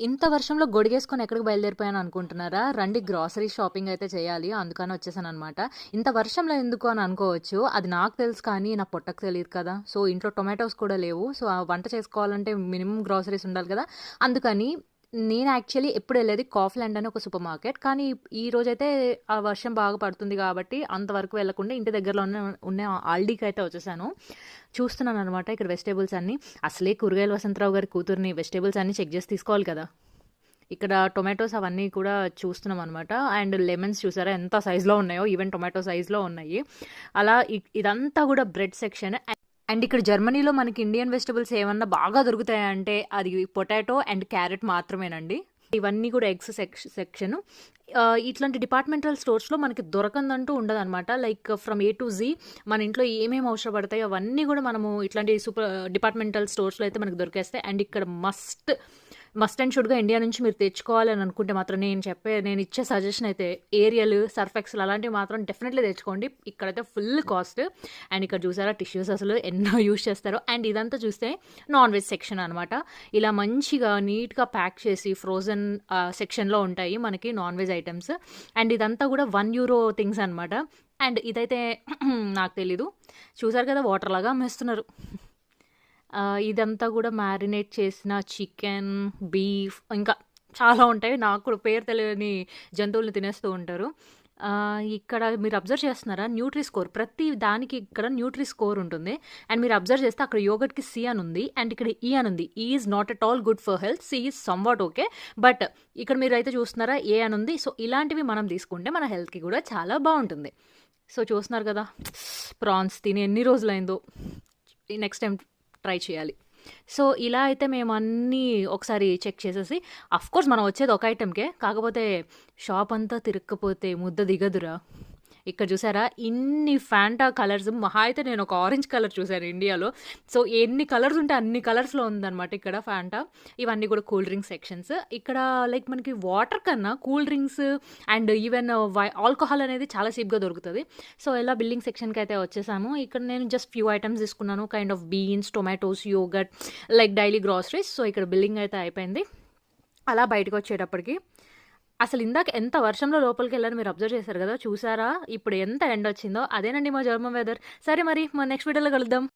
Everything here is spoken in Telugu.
ఇంత వర్షంలో గొడిగేసుకొని ఎక్కడికి బయలుదేరిపోయాను అనుకుంటున్నారా? రండి గ్రాసరీ షాపింగ్ అయితే చేయాలి. అందుకని వచ్చేసాననమాట. ఇంత వర్షంలో ఎందుకు అని అనుకోవచ్చు. అది నాకు తెలుసు కానీ నా పొట్టకు తెలీదు కదా! సో, ఇంట్లో టొమాటోస్ కూడా లేవు. సో, ఆ వంట చేసుకోవాలంటే మినిమమ్ గ్రాసరీస్ ఉండాలి కదా! అందుకని నేను యాక్చువల్లీ ఎప్పుడెళ్ళేది కాఫ్‌లాండ్ అని ఒక సూపర్ మార్కెట్. కానీ ఈ రోజైతే ఆ వర్షం బాగా పడుతుంది కాబట్టి అంతవరకు వెళ్ళకుండా ఇంటి దగ్గరలో ఉన్న ఆల్డీకైతే వచ్చేసాను. చూస్తున్నాననమాట ఇక్కడ వెజిటబుల్స్ అన్నీ. అసలే కూరగాయల వసంతరావు గారి కూతురిని వెజిటబుల్స్ అన్నీ చెక్ చేసి తీసుకోవాలి కదా! ఇక్కడ టొమాటోస్ అవన్నీ కూడా చూస్తున్నాం అనమాట. అండ్ లెమన్స్ చూసారా ఎంత సైజులో ఉన్నాయో, ఈవెన్ టొమాటో సైజులో ఉన్నాయి. అలా ఇదంతా కూడా బ్రెడ్ సెక్షన్. అండ్ ఇక్కడ జర్మనీలో మనకి ఇండియన్ వెజిటబుల్స్ ఏమన్నా బాగా దొరుకుతాయంటే అది పొటాటో అండ్ క్యారెట్ మాత్రమేనండి. ఇవన్నీ కూడా ఎగ్స్ సెక్షన్. ఇట్లాంటి డిపార్ట్మెంటల్ స్టోర్స్లో మనకి దొరకందంటూ ఉండదన్నమాట. Like from A to Z మన ఇంట్లో ఏమేమి అవసరపడతాయో అవన్నీ కూడా మనము ఇట్లాంటి సూపర్ డిపార్ట్మెంటల్ స్టోర్స్లో అయితే మనకు దొరికేస్తాయి. అండ్ ఇక్కడ మస్ట్ అండ్ షుడ్గా ఇండియా నుంచి మీరు తెచ్చుకోవాలని అనుకుంటే మాత్రం నేను ఇచ్చే సజెషన్ అయితే ఏరియల్, సర్ఫ్ ఎక్సెల్ అలాంటివి మాత్రం డెఫినెట్లీ తెచ్చుకోండి. ఇక్కడైతే ఫుల్ కాస్ట్. అండ్ ఇక్కడ చూసారా టిష్యూస్ అసలు ఎన్నో యూజ్ చేస్తారు. అండ్ ఇదంతా చూస్తే నాన్ వెజ్ సెక్షన్ అనమాట. ఇలా మంచిగా నీట్గా ప్యాక్ చేసి ఫ్రోజన్ సెక్షన్లో ఉంటాయి మనకి నాన్ వెజ్ ఐటమ్స్. అండ్ ఇదంతా కూడా €1 థింగ్స్ అనమాట. అండ్ ఇదైతే నాకు తెలీదు. చూసారు కదా వాటర్ లాగా అమ్మేస్తున్నారు. ఇదంతా కూడా మ్యారినేట్ చేసిన చికెన్, బీఫ్ ఇంకా చాలా ఉంటాయి. నాకు కూడా పేరు తెలియని జంతువుల్ని తినేస్తూ ఉంటారు. ఇక్కడ మీరు అబ్జర్వ్ చేస్తున్నారా న్యూట్రీ స్కోర్, ప్రతి దానికి ఇక్కడ న్యూట్రీ స్కోర్ ఉంటుంది. అండ్ మీరు అబ్జర్వ్ చేస్తే అక్కడ యోగర్ట్కి C అని ఉంది అండ్ ఇక్కడ E అని ఉంది. ఈ is not at all good for health, C is somewhat okay. But ఇక్కడ మీరు అయితే చూస్తున్నారా A అని ఉంది. సో ఇలాంటివి మనం తీసుకుంటే మన హెల్త్కి కూడా చాలా బాగుంటుంది. సో చూస్తున్నారు కదా ప్రాన్స్ తిని ఎన్ని రోజులైందో, నెక్స్ట్ టైం ట్రై చేయాలి. సో ఇలా అయితే మేము అన్నీ ఒకసారి చెక్ చేసేసి, అఫ్కోర్స్ మనం వచ్చేది ఒక ఐటెంకే, కాకపోతే షాప్ అంతా తిరగకపోతే ముద్ద దిగదురా. ఇక్కడ చూసారా ఇన్ని ఫ్యాంటా కలర్స్, మహా అయితే నేను ఒక ఆరెంజ్ కలర్ చూశాను ఇండియాలో. సో ఎన్ని కలర్స్ ఉంటే అన్ని కలర్స్లో ఉందన్నమాట ఇక్కడ ఫ్యాంటా. ఇవన్నీ కూడా కూల్ డ్రింక్ సెక్షన్స్. ఇక్కడ లైక్ మనకి వాటర్ కన్నా cool drinks and even alcohol అనేది చాలా చీప్గా దొరుకుతుంది. సో ఇలా బిల్లింగ్ సెక్షన్కి అయితే వచ్చేసాము. ఇక్కడ నేను జస్ట్ ఫ్యూ ఐటమ్స్ తీసుకున్నాను, kind of beans, tomatoes, yoghurt, like daily groceries. So ఇక్కడ బిల్లింగ్ అయితే అయిపోయింది. అలా బయటకు వచ్చేటప్పటికి అసలు ఇందాక ఎంత వర్షంలో లోపలికి వెళ్ళారో మీరు అబ్జర్వ్ చేశారు కదా, చూసారా ఇప్పుడు ఎంత ఎండ వచ్చిందో. అదేనండి మా జర్మన్ వెదర్. సరే మరి నెక్స్ట్ వీడియోలో కలుద్దాం.